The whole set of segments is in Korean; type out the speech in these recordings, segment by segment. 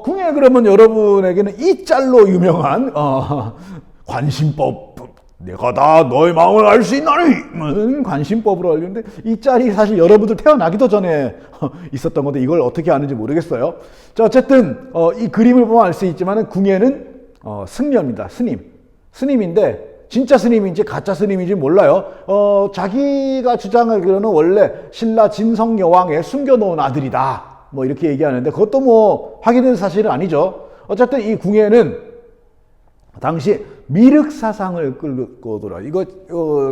궁예 그러면 여러분에게는 이 짤로 유명한 관심법, 내가 다 너의 마음을 알 수 있나니 관심법으로 알리는데, 이 짤이 사실 여러분들 태어나기도 전에 있었던 건데 이걸 어떻게 아는지 모르겠어요. 자, 어쨌든 이 그림을 보면 알 수 있지만 궁예는 승려입니다. 스님인데 진짜 스님인지 가짜 스님인지 몰라요. 자기가 주장하기로는 원래 신라 진성 여왕의 숨겨놓은 아들이다, 뭐 이렇게 얘기하는데 그것도 뭐 확인된 사실은 아니죠. 어쨌든 이 궁예는 당시 미륵 사상을 끌고 돌아. 이거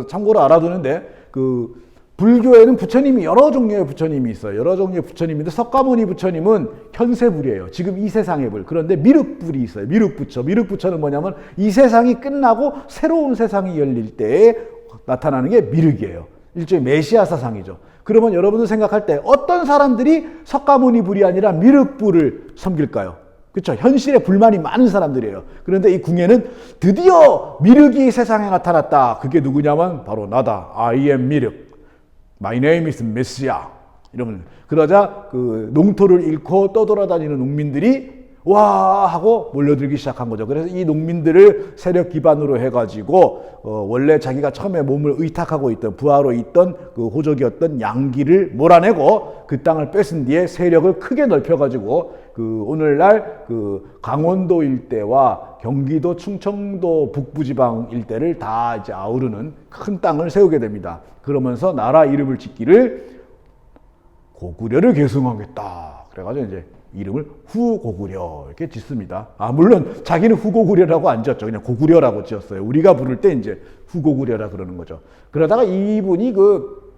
참고로 알아두는데, 그 불교에는 부처님이 여러 종류의 부처님이 있어요. 여러 종류의 부처님인데 석가모니 부처님은 현세불이에요. 지금 이 세상의 불. 그런데 미륵불이 있어요. 미륵부처. 미륵부처는 뭐냐면 이 세상이 끝나고 새로운 세상이 열릴 때에 나타나는 게 미륵이에요. 일종의 메시아 사상이죠. 그러면 여러분들 생각할 때 어떤 사람들이 석가모니 불이 아니라 미륵불을 섬길까요? 그렇죠. 현실에 불만이 많은 사람들이에요. 그런데 이 궁예는 드디어 미륵이 세상에 나타났다. 그게 누구냐면 바로 나다. I am 미륵. My name is Messiah. 이러면 그러자 그 농토를 잃고 떠돌아다니는 농민들이 와 하고 몰려들기 시작한 거죠. 그래서 이 농민들을 세력 기반으로 해가지고 원래 자기가 처음에 몸을 의탁하고 있던 부하로 있던 그 호족이었던 양기를 몰아내고 그 땅을 뺏은 뒤에 세력을 크게 넓혀가지고 그 오늘날 그 강원도 일대와 경기도 충청도 북부지방 일대를 다 이제 아우르는 큰 땅을 세우게 됩니다. 그러면서 나라 이름을 짓기를 고구려를 계승하겠다. 그래가지고 이제 이름을 후고구려 이렇게 짓습니다. 물론 자기는 후고구려라고 안 지었죠. 그냥 고구려라고 지었어요. 우리가 부를 때 이제 후고구려라 그러는 거죠. 그러다가 이분이 그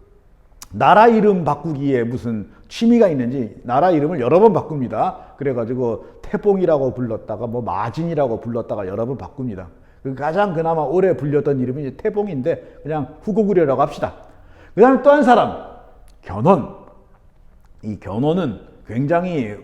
나라 이름 바꾸기에 무슨 취미가 있는지 나라 이름을 여러 번 바꿉니다. 그래가지고 태봉이라고 불렀다가 뭐 마진이라고 불렀다가 여러 번 바꿉니다. 가장 그나마 오래 불렸던 이름이 이제 태봉인데 그냥 후고구려라고 합시다. 그 다음에 또 한 사람, 견훤. 이 견훤은 굉장히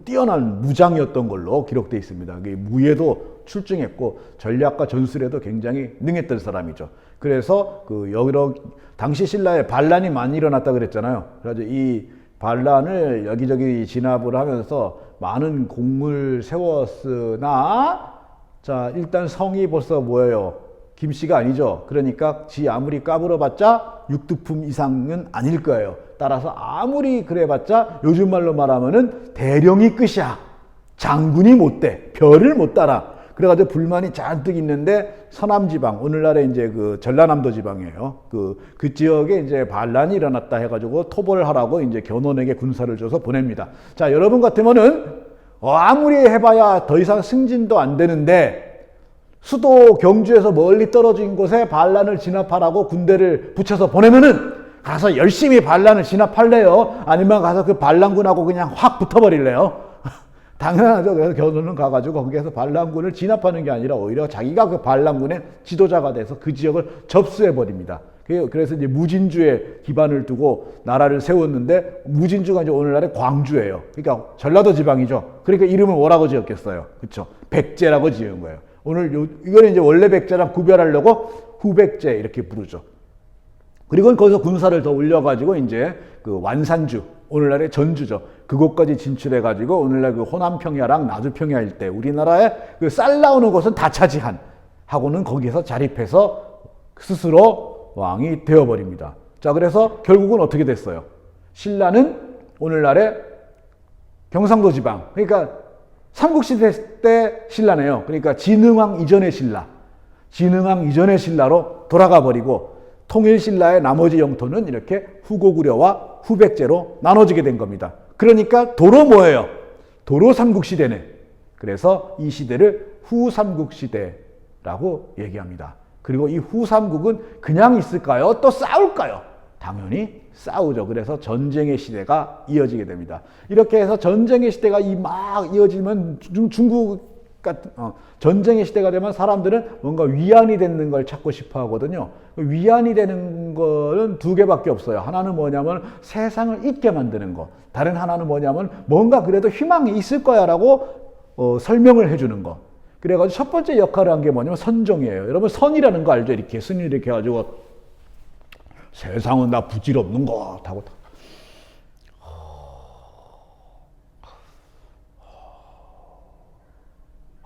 뛰어난 무장이었던 걸로 기록되어 있습니다. 무예도 출중했고 전략과 전술에도 굉장히 능했던 사람이죠. 그래서 그 여러 당시 신라에 반란이 많이 일어났다 그랬잖아요. 그래서 이 반란을 여기저기 진압을 하면서 많은 공을 세웠으나, 자 일단 성이 벌써 뭐예요? 김씨가 아니죠. 그러니까 지 아무리 까불어봤자 육두품 이상은 아닐 거예요. 따라서 아무리 그래봤자 요즘 말로 말하면은 대령이 끝이야. 장군이 못 돼. 별을 못 따라. 그래가지고 불만이 잔뜩 있는데 서남지방, 오늘날의 이제 그 전라남도 지방이에요. 그 지역에 이제 반란이 일어났다 해가지고 토벌을 하라고 이제 견훤에게 군사를 줘서 보냅니다. 자, 여러분 같으면은 아무리 해봐야 더 이상 승진도 안 되는데 수도 경주에서 멀리 떨어진 곳에 반란을 진압하라고 군대를 붙여서 보내면은 가서 열심히 반란을 진압할래요? 아니면 가서 그 반란군하고 그냥 확 붙어버릴래요? 당연하죠. 그래서 견훤은 가가지고 거기에서 반란군을 진압하는 게 아니라 오히려 자기가 그 반란군의 지도자가 돼서 그 지역을 접수해버립니다. 그래서 이제 무진주에 기반을 두고 나라를 세웠는데, 무진주가 이제 오늘날의 광주예요. 그러니까 전라도 지방이죠. 그러니까 이름을 뭐라고 지었겠어요? 그렇죠? 백제라고 지은 거예요. 오늘 이거는 이제 원래 백제랑 구별하려고 후백제 이렇게 부르죠. 그리고 거기서 군사를 더 올려가지고 이제 그 완산주, 오늘날의 전주죠. 그곳까지 진출해가지고 오늘날 그 호남평야랑 나주평야 일대, 우리나라에 그 쌀 나오는 곳은 다 차지한 하고는 거기서 자립해서 스스로 왕이 되어버립니다. 자, 그래서 결국은 어떻게 됐어요? 신라는 오늘날의 경상도 지방, 그러니까 삼국시대 때 신라네요. 그러니까 진흥왕 이전의 신라, 진흥왕 이전의 신라로 돌아가 버리고 통일신라의 나머지 영토는 이렇게 후고구려와 후백제로 나눠지게 된 겁니다. 그러니까 도로 뭐예요? 도로 삼국시대네. 그래서 이 시대를 후삼국시대라고 얘기합니다. 그리고 이 후삼국은 그냥 있을까요? 또 싸울까요? 당연히 싸우죠. 그래서 전쟁의 시대가 이어지게 됩니다. 이렇게 해서 전쟁의 시대가 막 이어지면 중국 같은 전쟁의 시대가 되면 사람들은 뭔가 위안이 되는 걸 찾고 싶어 하거든요. 위안이 되는 거는 두 개밖에 없어요. 하나는 뭐냐면 세상을 잊게 만드는 거. 다른 하나는 뭐냐면 뭔가 그래도 희망이 있을 거야 라고 설명을 해주는 거. 그래가지고 첫 번째 역할을 한 게 뭐냐면 선종이에요. 여러분 선이라는 거 알죠? 이렇게 선이 이렇게 해가지고 세상은 나 부질없는 것 하고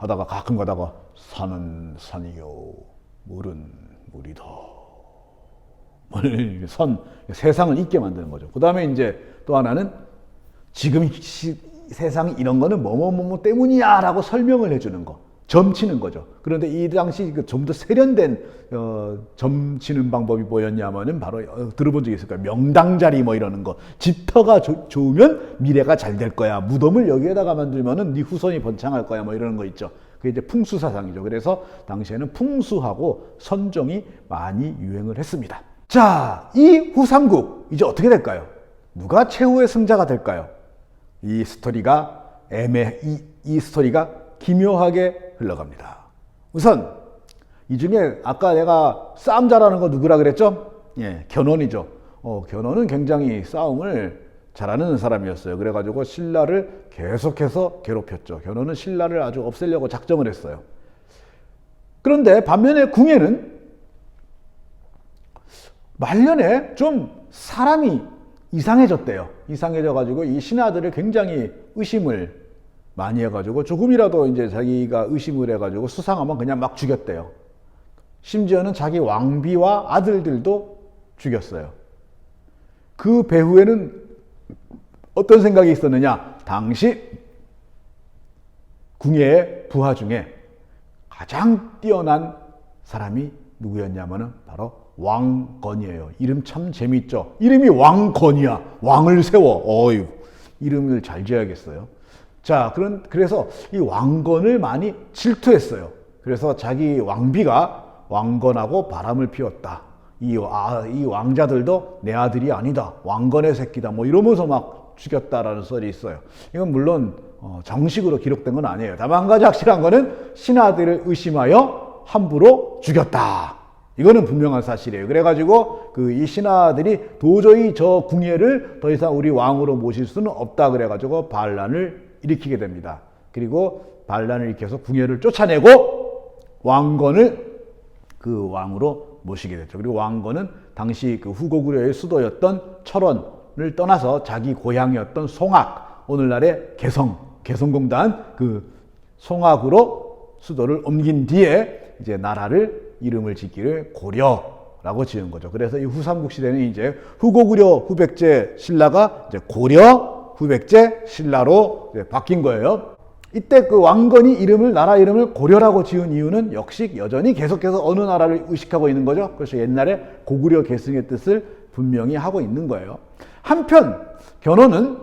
하다가 가끔 가다가 산은 산이요, 물은 물이다. 세상을 잊게 만드는 거죠. 그 다음에 이제 또 하나는 지금 세상이 이런 거는 뭐뭐뭐뭐 때문이야 라고 설명을 해주는 거. 점치는 거죠. 그런데 이 당시 좀 더 세련된 점치는 방법이 뭐였냐면은 바로 들어본 적이 있을 거예요. 명당자리 뭐 이러는 거. 집터가 좋으면 미래가 잘 될 거야. 무덤을 여기에다가 만들면은 네 후손이 번창할 거야. 뭐 이러는 거 있죠. 그게 이제 풍수사상이죠. 그래서 당시에는 풍수하고 선종이 많이 유행을 했습니다. 자, 이 후삼국 이제 어떻게 될까요? 누가 최후의 승자가 될까요? 이 스토리가 이 스토리가 기묘하게 흘러갑니다. 우선 이 중에 아까 내가 싸움 잘하는 거 누구라 그랬죠? 예, 견훤이죠. 견훤은 굉장히 싸움을 잘하는 사람이었어요. 그래가지고 신라를 계속해서 괴롭혔죠. 견훤은 신라를 아주 없애려고 작정을 했어요. 그런데 반면에 궁예는 말년에 좀 사람이 이상해졌대요. 이상해져가지고 이 신하들을 굉장히 의심을 많이 해가지고 조금이라도 이제 자기가 의심을 해가지고 수상하면 그냥 막 죽였대요. 심지어는 자기 왕비와 아들들도 죽였어요. 그 배후에는 어떤 생각이 있었느냐? 당시 궁예의 부하 중에 가장 뛰어난 사람이 누구였냐면은 바로 왕건이에요. 이름 참 재밌죠? 이름이 왕건이야. 왕을 세워. 어휴, 이름을 잘 지어야겠어요. 자, 그래서 이 왕건을 많이 질투했어요. 그래서 자기 왕비가 왕건하고 바람을 피웠다. 이 왕자들도 내 아들이 아니다. 왕건의 새끼다. 뭐 이러면서 막 죽였다라는 썰이 있어요. 이건 물론 정식으로 기록된 건 아니에요. 다만 한 가지 확실한 거는 신하들을 의심하여 함부로 죽였다. 이거는 분명한 사실이에요. 그래가지고 이 신하들이 도저히 저 궁예를 더 이상 우리 왕으로 모실 수는 없다. 그래가지고 반란을 일으키게 됩니다. 그리고 반란을 일으켜서 궁예를 쫓아내고 왕건을 그 왕으로 모시게 됐죠. 그리고 왕건은 당시 그 후고구려의 수도였던 철원을 떠나서 자기 고향이었던 송악, 오늘날의 개성공단 그 송악으로 수도를 옮긴 뒤에 이제 나라를 이름을 짓기를 고려라고 지은 거죠. 그래서 이 후삼국 시대는 이제 후고구려 후백제 신라가 이제 고려 후백제 신라로 이제 바뀐 거예요. 이때 그 왕건이 나라 이름을 고려라고 지은 이유는 역시 여전히 계속해서 어느 나라를 의식하고 있는 거죠. 그래서 옛날에 고구려 계승의 뜻을 분명히 하고 있는 거예요. 한편 견훤은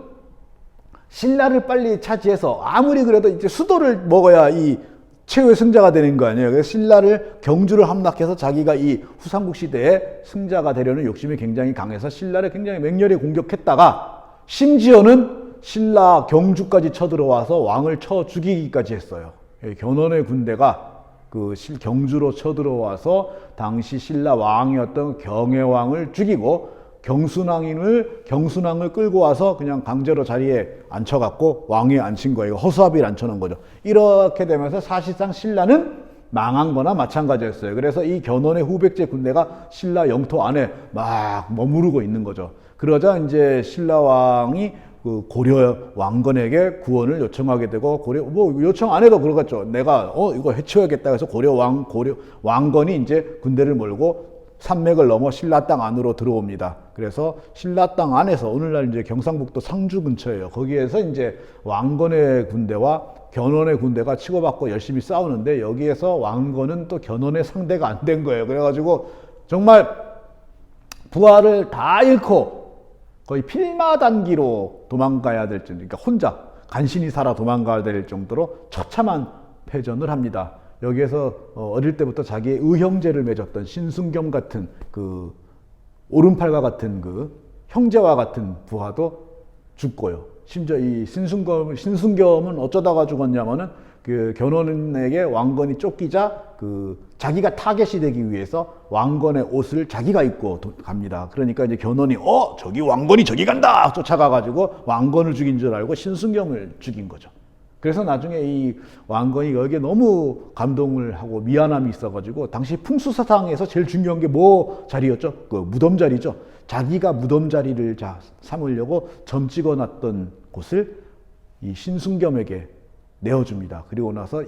신라를 빨리 차지해서 아무리 그래도 이제 수도를 먹어야 이 최후의 승자가 되는 거 아니에요. 그래서 신라를 경주를 함락해서 자기가 이 후삼국 시대의 승자가 되려는 욕심이 굉장히 강해서 신라를 굉장히 맹렬히 공격했다가 심지어는 신라 경주까지 쳐들어와서 왕을 쳐 죽이기까지 했어요. 견훤의 군대가 그 경주로 쳐들어와서 당시 신라 왕이었던 경혜왕을 죽이고 경순왕을 끌고 와서 그냥 강제로 자리에 앉혀갖고 왕위에 앉힌 거예요. 허수아비를 앉혀놓은 거죠. 이렇게 되면서 사실상 신라는 망한 거나 마찬가지였어요. 그래서 이 견훤의 후백제 군대가 신라 영토 안에 막 머무르고 있는 거죠. 그러자 이제 신라 왕이 그 고려 왕건에게 구원을 요청하게 되고 요청 안 해도 그러겠죠. 내가 이거 해치워야겠다 해서 고려 왕건이 이제 군대를 몰고 산맥을 넘어 신라 땅 안으로 들어옵니다. 그래서 신라 땅 안에서 오늘날 이제 경상북도 상주 근처예요. 거기에서 이제 왕건의 군대와 견훤의 군대가 치고받고 열심히 싸우는데 여기에서 왕건은 또 견훤의 상대가 안 된 거예요. 그래가지고 정말 부하를 다 잃고 거의 필마단기로 도망가야 될 정도, 그러니까 혼자 간신히 살아 도망가야 될 정도로 처참한 패전을 합니다. 여기에서 어릴 때부터 자기의 의형제를 맺었던 신순겸 같은 그 오른팔과 같은 그 형제와 같은 부하도 죽고요. 심지어 이 신순겸은 어쩌다가 죽었냐면은 그 견훤에게 왕건이 쫓기자 자기가 타겟이 되기 위해서 왕건의 옷을 자기가 입고 갑니다. 그러니까 이제 견훤이 저기 왕건이 저기 간다 쫓아가가지고 왕건을 죽인 줄 알고 신순겸을 죽인 거죠. 그래서 나중에 이 왕건이 여기에 너무 감동을 하고 미안함이 있어가지고 당시 풍수사상에서 제일 중요한 게 뭐 자리였죠? 그 무덤 자리죠. 자기가 무덤 자리를 삼으려고 점 찍어놨던 곳을 이 신순겸에게 내어줍니다. 그리고 나서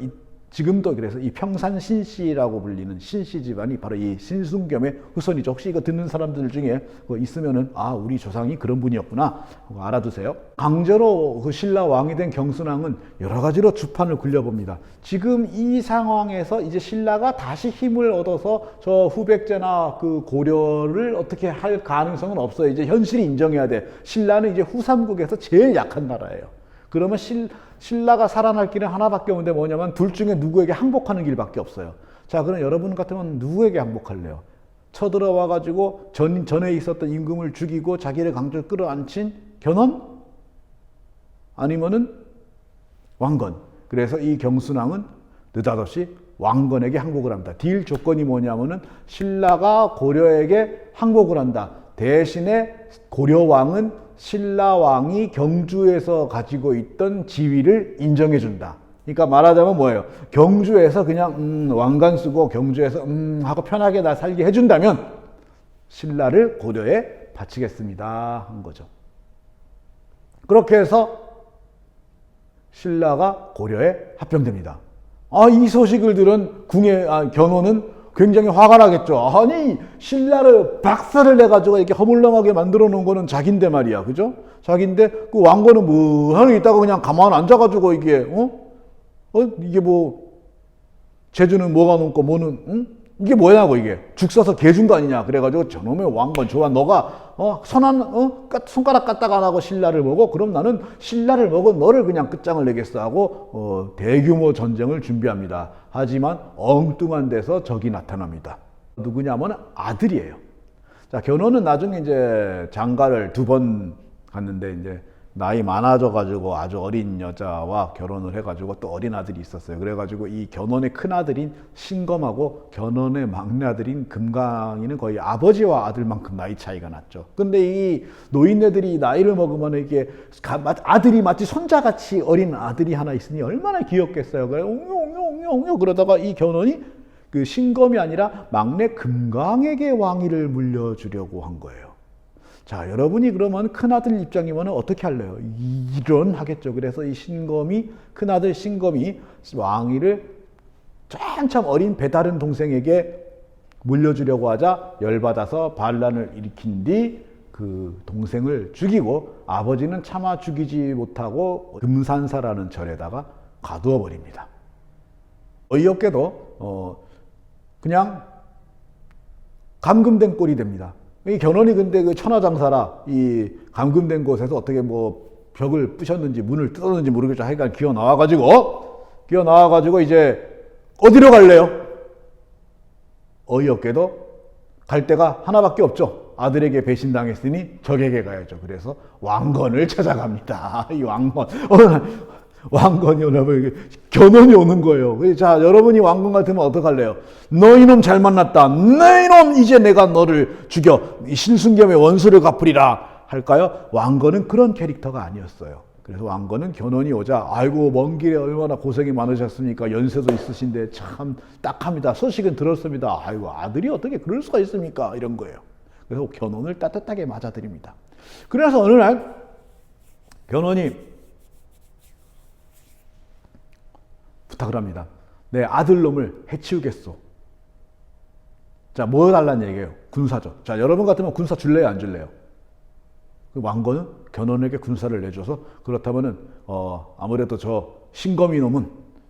지금도 그래서 이 평산 신씨라고 불리는 신씨 집안이 바로 이 신순겸의 후손이죠. 혹시 이거 듣는 사람들 중에 있으면은 아, 우리 조상이 그런 분이었구나 알아두세요. 강제로 그 신라 왕이 된 경순왕은 여러 가지로 주판을 굴려봅니다. 지금 이 상황에서 이제 신라가 다시 힘을 얻어서 저 후백제나 그 고려를 어떻게 할 가능성은 없어요. 이제 현실이 인정해야 돼. 신라는 이제 후삼국에서 제일 약한 나라예요. 그러면 신라가 살아날 길은 하나밖에 없는데 뭐냐면 둘 중에 누구에게 항복하는 길밖에 없어요. 자, 그럼 여러분 같으면 누구에게 항복할래요? 쳐들어와 가지고 전에 있었던 임금을 죽이고 자기를 강제로 끌어안친 견훤? 아니면은 왕건. 그래서 이 경순왕은 느닷없이 왕건에게 항복을 합니다. 딜 조건이 뭐냐면은 신라가 고려에게 항복을 한다. 대신에 고려왕은 신라왕이 경주에서 가지고 있던 지위를 인정해 준다. 그러니까 말하자면 뭐예요? 경주에서 그냥 왕관 쓰고 경주에서 하고 편하게 나 살게 해준다면 신라를 고려에 바치겠습니다 한 거죠. 그렇게 해서 신라가 고려에 합병됩니다. 아, 이 소식을 들은 견훤은 굉장히 화가 나겠죠. 아니, 신라를 박살을 내가지고 이렇게 허물렁하게 만들어 놓은 거는 자기인데 말이야. 그죠? 자기인데, 그 왕건은 뭐 하는 있다가 그냥 가만 앉아가지고 이게, 이게 뭐, 제주는 뭐가 넘고 뭐는, 이게 뭐냐고 이게. 죽 써서 개 준 거 아니냐. 그래가지고 저놈의 왕건 좋아. 너가, 손가락 까딱 안 하고 신라를 먹어? 그럼 나는 신라를 먹은 너를 그냥 끝장을 내겠어 하고, 대규모 전쟁을 준비합니다. 하지만 엉뚱한 데서 적이 나타납니다. 누구냐면 아들이에요. 자, 견훤은 나중에 이제 장가를 2번 갔는데 이제 나이 많아져가지고 아주 어린 여자와 결혼을 해가지고 또 어린 아들이 있었어요. 그래가지고 이 견훤의 큰 아들인 신검하고 견훤의 막내 아들인 금강이는 거의 아버지와 아들만큼 나이 차이가 났죠. 근데 이 노인네들이 나이를 먹으면 이게 아들이 마치 손자같이 어린 아들이 하나 있으니 얼마나 귀엽겠어요. 그래 옹룡 그러다가 이 견훤이 그 신검이 아니라 막내 금강에게 왕위를 물려주려고 한 거예요. 자, 여러분이 그러면 큰아들 입장이면 어떻게 할래요? 이런 하겠죠. 그래서 이 큰아들 신검이 왕위를 한참 어린 배다른 동생에게 물려주려고 하자 열받아서 반란을 일으킨 뒤 그 동생을 죽이고 아버지는 차마 죽이지 못하고 금산사라는 절에다가 가두어 버립니다. 어이없게도 그냥 감금된 꼴이 됩니다. 이 견훤이 근데 그 천하장사라 이 감금된 곳에서 어떻게 뭐 벽을 부셨는지 문을 뜯었는지 모르겠죠. 하여간 기어 나와가지고 이제 어디로 갈래요? 어이없게도 갈 데가 하나밖에 없죠. 아들에게 배신당했으니 적에게 가야죠. 그래서 왕건을 찾아갑니다. 이 왕건이 오면 견훤이 오는 거예요. 자, 여러분이 왕건 같으면 어떡할래요? 너 이놈 잘 만났다. 너 이놈 이제 내가 너를 죽여 신순겸의 원수를 갚으리라 할까요? 왕건은 그런 캐릭터가 아니었어요. 그래서 왕건은 견훤이 오자 아이고 먼 길에 얼마나 고생이 많으셨습니까? 연세도 있으신데 참 딱합니다. 소식은 들었습니다. 아이고 아들이 어떻게 그럴 수가 있습니까? 이런 거예요. 그래서 견훤을 따뜻하게 맞아들입니다. 그래서 어느 날 견훤이 부탁을 합니다. 내 아들놈을 해치우겠소. 자, 뭐 달라는 얘기예요? 군사죠. 자, 여러분 같으면 군사 줄래요? 안 줄래요? 그 왕건은 견훤에게 군사를 내줘서 그렇다면은 아무래도 저 신검이 놈은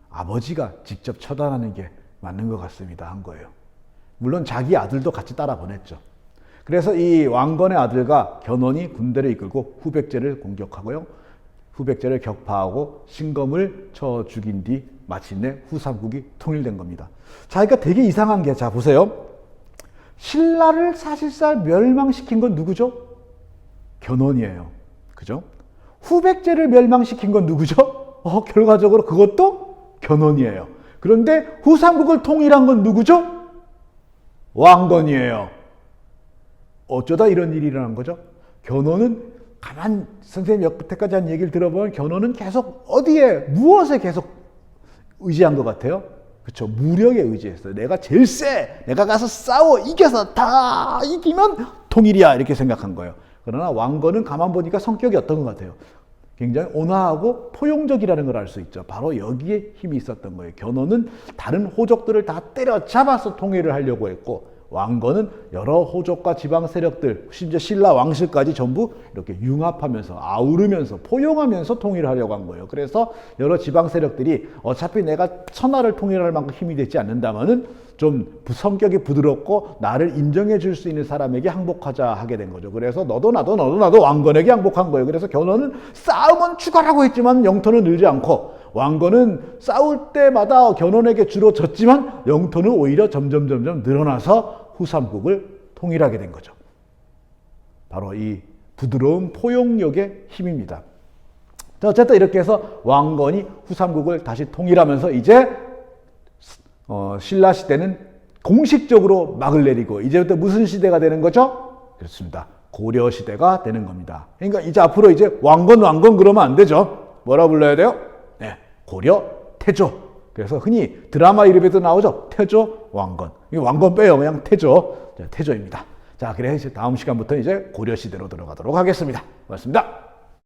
아버지가 직접 처단하는 게 맞는 것 같습니다 한 거예요. 물론 자기 아들도 같이 따라 보냈죠. 그래서 이 왕건의 아들과 견훤이 군대를 이끌고 후백제를 공격하고요. 후백제를 격파하고 신검을 쳐 죽인 뒤 마침내 후삼국이 통일된 겁니다. 자, 그러니까 되게 이상한 게, 자 보세요. 신라를 사실상 멸망시킨 건 누구죠? 견훤이에요. 그죠? 후백제를 멸망시킨 건 누구죠? 결과적으로 그것도 견훤이에요. 그런데 후삼국을 통일한 건 누구죠? 왕건이에요. 어쩌다 이런 일이 일어난 거죠? 견훤은 선생님이 여태까지 한 얘기를 들어보면 견훤은 계속 무엇에 계속 의지한 것 같아요? 그렇죠. 무력에 의지했어요. 내가 제일 세! 내가 가서 싸워! 이겨서 다 이기면 통일이야! 이렇게 생각한 거예요. 그러나 왕건은 가만 보니까 성격이 어떤 것 같아요? 굉장히 온화하고 포용적이라는 걸 알 수 있죠. 바로 여기에 힘이 있었던 거예요. 견훤은 다른 호족들을 다 때려잡아서 통일을 하려고 했고, 왕건은 여러 호족과 지방 세력들, 심지어 신라 왕실까지 전부 이렇게 융합하면서 아우르면서 포용하면서 통일을 하려고 한 거예요. 그래서 여러 지방 세력들이 어차피 내가 천하를 통일할 만큼 힘이 되지 않는다면은 좀 성격이 부드럽고 나를 인정해 줄 수 있는 사람에게 항복하자 하게 된 거죠. 그래서 너도 나도 왕건에게 항복한 거예요. 그래서 견훤은 싸움은 추가라고 했지만 영토는 늘지 않고, 왕건은 싸울 때마다 견훤에게 주로 졌지만 영토는 오히려 점점 늘어나서 후삼국을 통일하게 된 거죠. 바로 이 부드러운 포용력의 힘입니다. 자, 어쨌든 이렇게 해서 왕건이 후삼국을 다시 통일하면서 이제 신라 시대는 공식적으로 막을 내리고, 이제부터 무슨 시대가 되는 거죠? 그렇습니다. 고려 시대가 되는 겁니다. 그러니까 이제 앞으로 이제 왕건 그러면 안 되죠. 뭐라 불러야 돼요? 네, 고려 태조. 그래서 흔히 드라마 이름에도 나오죠. 태조 왕건. 이 왕건 빼요. 그냥 태조. 태조입니다. 자, 그래서 다음 시간부터 이제 고려 시대로 들어가도록 하겠습니다. 고맙습니다.